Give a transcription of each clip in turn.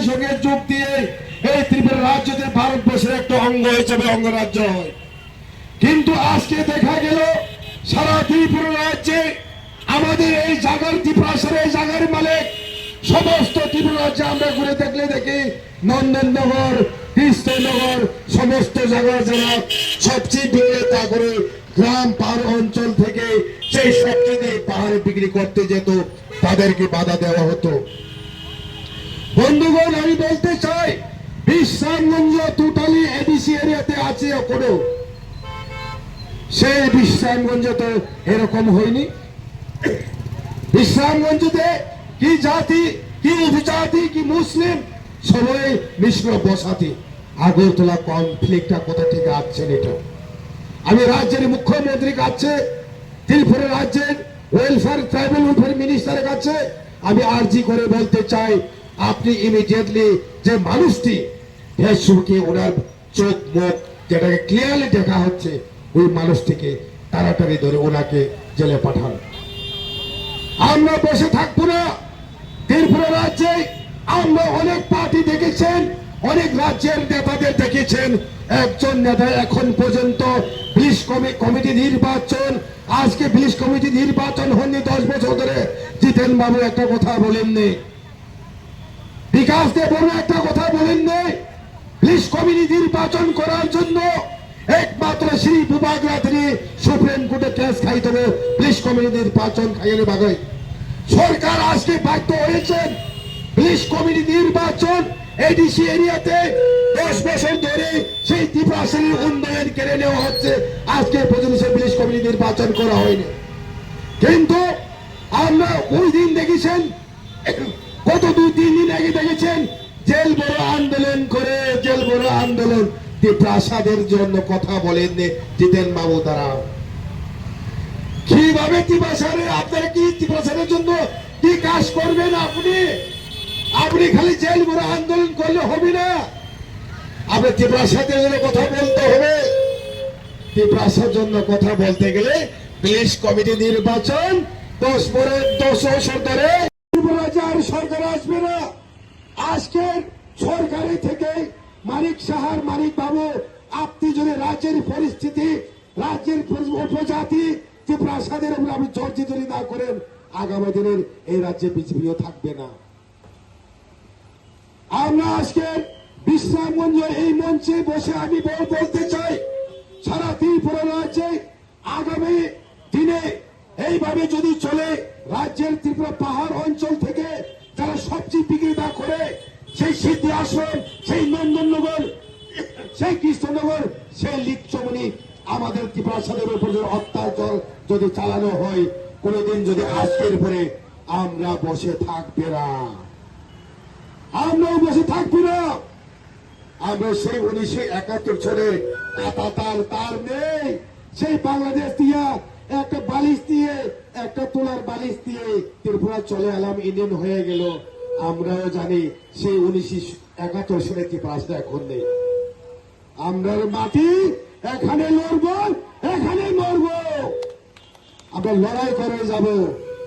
সঙ্গে যোগ দিয়ে এই ত্রিপুরা রাজ্যতে ভারতবর্ষের একটা অঙ্গ হিসেবে অঙ্গরাজ্য হয়। কিন্তু আজকে দেখা গেল সারা ত্রিপুরা রাজ্যে আমাদের এই জায়গার ত্রিপুরাসের এই জায়গার মালিক সমস্ত ত্রিপুরা রাজ্যে আমরা ঘুরে দেখলে দেখি নন্দননগর, কৃষ্ণনগর সমস্ত জায়গায় যারা সবজি বিক্রেতা করে গ্রাম পাহাড় অঞ্চল থেকে সেই সবজি পাহাড়ে বিক্রি করতে যেত, তাদেরকে বাধা দেওয়া হতো। বন্ধুগণ, আমি বলতে চাই বিশ্রামগঞ্জ টোটালি এডিসি এরিয়াতে আছে এখনো। সেই বিশ্রামগঞ্জে তো এরকম হয়নি। বিশ্রামগঞ্জে কি জাতি, কি উপজাতি, কি মুসলিম সবাই মিশ্র বসাতি। আগরতলা কনফ্লিক্টটা কোথা থেকে আসছেন? এটা আমি রাজ্যের মুখ্যমন্ত্রীর কাছে, ত্রিপুরা রাজ্যের ওয়েলফেয়ার ট্রাইবাল ওয়েলফেয়ার মিনিস্টারের কাছে আমি আর্জি করে বলতে চাই, আপনি ইমিডিয়েটলি যে মানুষটি ফেসবুকে ওনার চোখ মুখ যেটাকে ক্লিয়ারলি দেখা হচ্ছে, ওই মানুষটিকে তাড়াতাড়ি ধরে ওনাকে জেলে পাঠান। আমরা বসে থাকবো না। ত্রিপুরা রাজ্যে আমরা অনেক পার্টি দেখেছেন, অনেক রাজ্যের নেতাদের দেখেছেন। একজন নেতা এখন পর্যন্ত 20 কমিটি নির্বাচন, আজকে 20 কমিটি নির্বাচন হয়নি 10 বছর ধরে। জিতেন বাবু একটা কথা বলেননি, বিকাশ দেব একটা কথা বলেননি। 20 কমিটি নির্বাচন করার জন্য একমাত্র শ্রী বুবাগরা তিনি সুপ্রিম কোর্টে কেস খাই দেবে 20 কমিটি নির্বাচন খাইয়ে বাগাই। সরকার আজকে বাধ্য হয়েছেন 20 কমিটি নির্বাচন এডিসি এরিয়াতে 10 বছর ধরে সেই ত্রিপুরাশীল উন্নয়ন কেড়ে নেওয়া হচ্ছে। আজকে পর্যন্ত সেই 20 কমিটি নির্বাচন করা হয়নি। কিন্তু আমরা ওই দিন দেখেছেন, গত 2-3 দিন আগে দেখেছেন জেল বড় আন্দোলন করে, জেল বড় আন্দোলন ত্রিপ্রাসাদের জন্য কথা বলেননি জিতেন বাবু। তারা কিভাবে ত্রিপ্রাসাদের, আপনারা কি ত্রিপ্রাসাদের জন্য কি কাজ করবেন? আপনি খালি জেল বড় আন্দোলন করলে হবে না, আপনি ত্রিপ্রাসাদের জন্য কথা বলতে হবে। ত্রিপ্রাসাদের জন্য কথা বলতে গেলে 20 কমিটি নির্বাচন 10 বছর ধরে ত্রিপুরার সরকার আসবে না। আজকের সরকারি থেকে মানিক সাহার মানিক বাবু, আপনি যদি রাজ্যের পরিস্থিতি, রাজ্যের উপজাতি ত্রিপ্রাসাদের উপর আপনি জর্জরিত না করেন, আগামী দিনের এই রাজ্যে বিজেপিও থাকবে না। আমরা আজকে বিশ্রামগঞ্জ এই মঞ্চে বসে আমি বলতে চাই, সারা ত্রিপুরা রাজ্যে আগামী দিনে এইভাবে যদি চলে, রাজ্যের ত্রিপুরা পাহাড় অঞ্চল থেকে যারা সবজি বিক্রেতা করে সেই সিদ্ধি আসন, সেই নন্দননগর, সেই কৃষ্ণনগর, সেই লিকচমনি আমাদের ত্রিপ্রাসাদের উপর অত্যাচার যদি চালানো হয়, কোনদিন যদি আজকের পরে আমরা বসে থাকবে না, আমরাও বসে থাকবো না। আমরা সেই 1971 সালে তার নেই, সেই বাংলাদেশ দিয়ে একটা বালিশ দিয়ে, একটা তোলার বালিশ দিয়ে ত্রিপুরা চলে এলাম, ইন্ডিয়ান হয়ে গেল। আমরাও জানি সেই 1971 সালে ত্রিপুরাটা এখন নেই। আমরা মাটি এখানে লড়বো, এখানে মরবো, আমরা লড়াই করে যাব।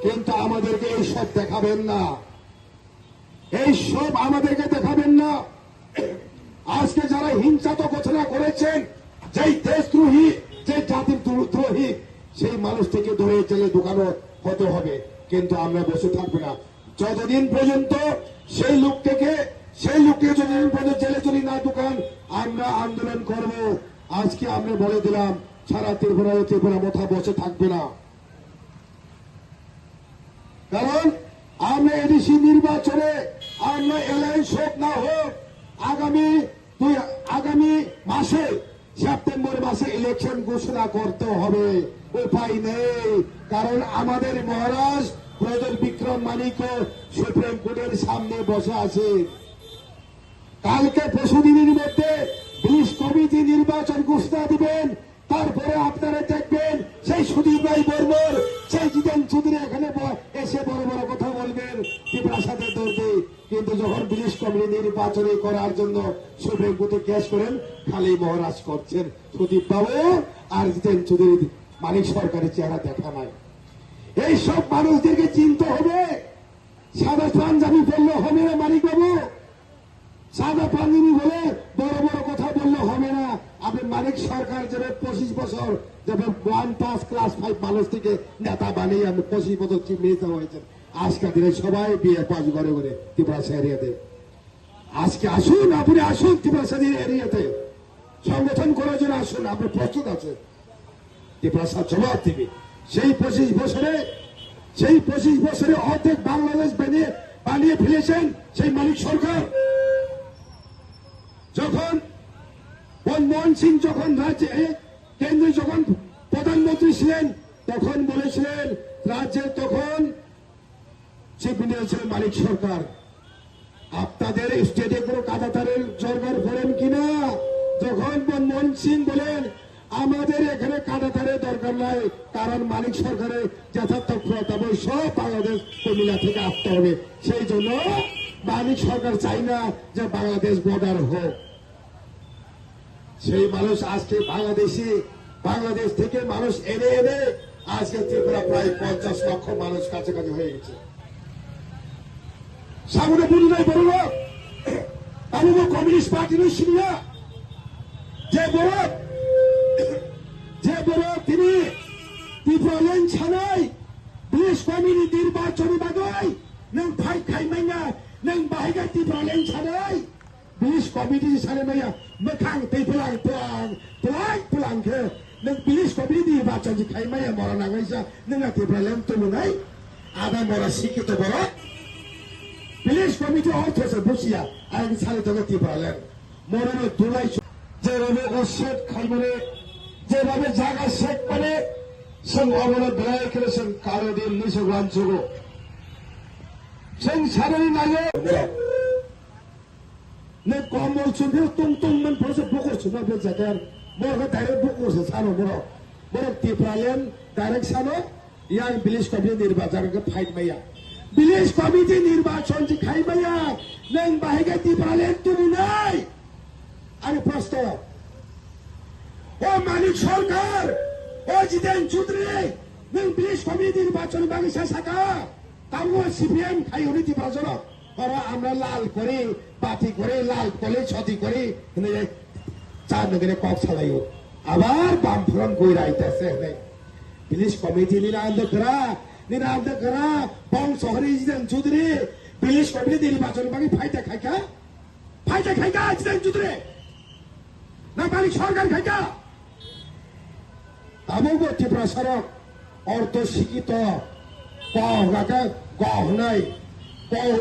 কিন্তু আমাদেরকে এইসব দেখাবেন না, এইসব আমাদেরকে দেখাবেন না। আজকে যারা হিংসাত্মক ঘোষণা করেছেন, যেই দেশদ্রোহী, যে জাতির দ্রোহী, সেই মানুষটিকে ধরে জেলে ঢুকানো হতে হবে। কিন্তু আমরা বসে থাকবো না যতদিন পর্যন্ত সেই লোককে যতদিন পর্যন্ত জেলে চলি না ঢুকান, আমরা আন্দোলন করব। আজকে আমরা বলে দিলাম, সারা ত্রিপুরা মাথা বসে থাকবে না। কারণ আমরা এডিসি নির্বাচনে আমরা এলায়েন্স হোক না হোক, আগামী মাসে সেপ্টেম্বর মাসে ইলেকশন ঘোষণা করতে হবে, উপায় নেই। কারণ আমাদের মহারাজ প্রজ্বল বিক্রম মানিক সুপ্রিম কোর্টের সামনে বসে আছে। কালকে পরশুদিনের মধ্যে 20 কমিটি নির্বাচন ঘোষণা দিবেন। তারপরে আপনারা দেখবেন সেই সুদীপ রায় বর্মন, সেই জিতেন চৌধুরী এখানে এসে বড় বড় কথা বলবেন ত্রিপ্রাসাদের দৌড়ে। কিন্তু যখন 20 কমিটি নির্বাচনে করার জন্য সুপ্রিম কোর্টে কেস করেন, খালি মহারাজ করছেন সুদীপ বাবু আর জিতেন চৌধুরী, মানিক সরকারের চেহারা দেখা নাই। এই সব মানুষদেরকে চিনতে হবে। সাদা পাঞ্জাবি পড়লে হবে না মানিক বাবু, সরকার যেভাবে 25 বছর যেভাবে 1 ক্লাস 5 মানুষ থেকে নেতা বানিয়ে আমি 25 বছর চিফ মিনিস্টার হয়েছেন, আজকের দিনে সবাই বিয়ে পাস ঘরে ঘরে ত্রিপুরা এরিয়াতে। আজকে আসুন, আপনি আসুন ত্রিপুরা এরিয়াতে সংগঠন করার জন্য আসুন, আমরা প্রস্তুত আছে। ত্রিপুরা জবাব দিবে। সেই 25 বছরে অর্ধেক বাংলাদেশ বানিয়ে ফেলেছেন সেই মালিক সরকার। যখন মনমোহন সিং যখন কেন্দ্রে যখন প্রধানমন্ত্রী ছিলেন তখন বলেছিলেন রাজ্যের তখন চিফ মিনিস্টার ছিলেন মালিক সরকার। আপনাদের স্টেটে কোনো কাঁদাতারের সরকার করেন কিনা? যখন মনমোহন সিং বলেন আমাদের এখানে কাঁদাতারের দরকার নাই, কারণ মালিক সরকারের যথার্থ ক্ষমতা সব বাংলাদেশ কুমিল্লা থেকে আসতে হবে, সেই জন্য মালিক সরকার চাই না যে বাংলাদেশ বর্ডার হোক। সেই মানুষ আজকে বাংলাদেশ থেকে মানুষ এনে আজকে ত্রিপুরা প্রায় 50 লক্ষ মানুষ কাছাকাছি হয়ে গেছে। সামনে বুঝি নাই বড় লোক আমি কমিউনিস্ট পার্টির সিনিয়া যে বড় তিনি ত্রিপুরালেন ছাড়াই ব্রিটিশ কমিউনিটি নির্বাচনী বাগাই নং ভাই খাইমাইনা নং বাহাইগা ত্রিপুরালেন ছাড়াই ব্রিটিশ কমিটি সারে মাইয়া मोखां दै पुलांखो नों ब्रिटिश कमिटी निर्वाचन खाइमाया मरा नांगैसा नों त्रिपुरालेन तुलुनाय आदा मरा शिक्षित बर ब्रिटिश कमिटी अर्थसे बुझिया आं साले दङ त्रिपुरालेन मरनो दुलाय जेराबो असेट खाइमाने जेराबो जागा सेक माने जों अबला बेलायखो जों कारोदि निसग्रान जुगो जों सारे नायो 내 검을 준비 똥똥만 벌써 보고 주나 보자들 뭐가 다른 보고서 사는 뭐 디프라렌 다른 사노 양 빌리스 커미티 निर्वाचन का फाइट में या 빌리스 커미티 निर्वाचन जी खाई में या नंग बाहेगा 디프라렌 तुम नहीं अरे प्रश्न ओ मालिक सरकार ओ जितेन चौधरी नंग 빌리스 커미티 निर्वाचन बागी साका तामो सीपीएम खाई होनी 디프라전 और আমরা লাল করে পাতি করে লাল কলে ছতি করে চার নগরে কক চালাইও আবার বামফ্রন্ট কই রাইতেছে পুলিশ কমিটি নিরান্দ করা বং শহরে জিতেন চৌধুরী পুলিশ কমিটি নির্বাচন বাকি ফাইটা খাইকা জিতেন চৌধুরী না মালিক সরকার খাইকা তাবুক ত্রিপুরা সড়ক অর্থ শিক্ষিত গহনাই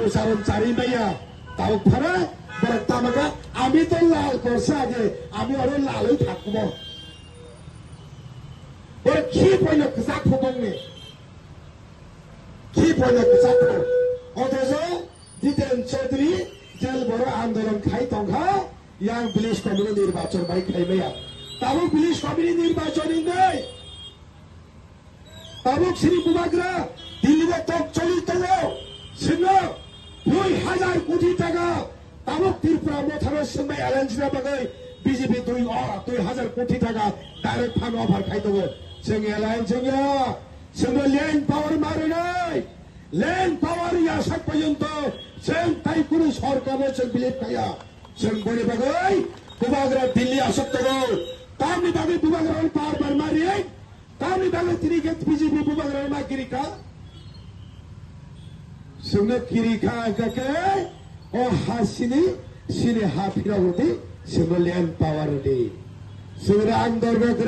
উচ্চারণ চারি মাইয়া তাও ফারা বড় তামাকা আমি তো লাল করছে আগে আমি আরো লালই থাকবো ওর কি পয়ল কুসা খুবংনি কি পয়ল কুসা খুব অথচ জিতেন চৌধুরী জেল বড় আন্দোলন খাই তংখা ইয়াং পুলিশ কমিটি নির্বাচন বাই খাই মাইয়া তাবুক পুলিশ কমিটি নির্বাচনই নেই তাবুক শ্রী বুবাগ্রা দিল্লিতে তক চলিত सिंह 2000 कोटी टाका तामुक त्रिपुरा मोथारो सिंबाय एलायन्सना बागै बीजेपी 2000 कोटी टाका डाइरेक्ट फान्ड अफार खाइदों जों एलायन्स जों लैंड पावर मारिनाय लैंड पावर यासाक पर्यन्त जों ताइकुनु सरकारनो जों बिलिभ खाया जों बोरे बागै बुबाग्रा दिल्ली आसक दङ तामनि बागै बुबाग्रा पावर मारियै तामनि बागै तिरिके बीजेपी बुबाग्रा मागिरिका जोंनो किरिखा गाके ओ हासिनि सिनि हाफिरावदि जोंनो लैंड पावर दि जों रां दरगार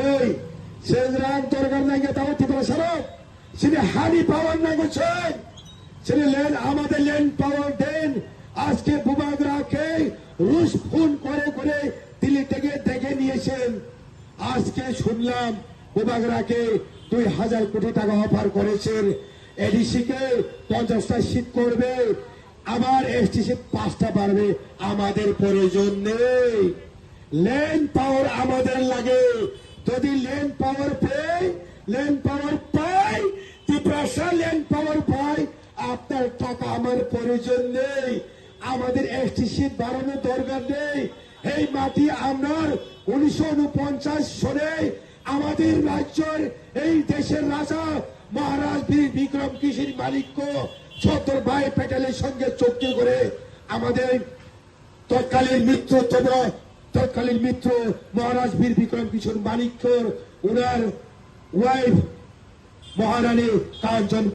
नांगौ ताव ত্রিপুরা সরক सिनि हानि पावर नांगौ जोंनो लैंड आमाদের लैंड पावर देन আজকে বুবাগ্রাকে রুশ ফোন করে দিল্লি থেকে ডেকে নিয়েছেন আজকে শুনলাম বুবাগ্রাকে 2000 কোটি টাকা অফার করেছেন एडीसी के 50টা सीट করবে আবার एसटीसी 5টা বাড়বে আমাদের প্রয়োজন নেই ল্যান্ড পাওয়ার আমাদের লাগে যদি ল্যান্ড পাওয়ার পাই ত্রিপুরা ল্যান্ড পাওয়ার পাই আপনার টাকা আমার প্রয়োজন নেই আমাদের एसटीसी বাড়ানোর দরকার নেই এই মাটি আপনার 1949 সনে আমাদের রাজ্যের এই দেশের রাজা महाराज बीर विक्रम किशोर मालिक को छतर भाई पेटेल संगे चुक्ति करे तत्कालीन मित्र তৎকালীন মিত্র মহারাজ বীর বিক্রম কিশোর মানিক্যর, ওনার ওয়াইফ মহারানী কাঞ্চন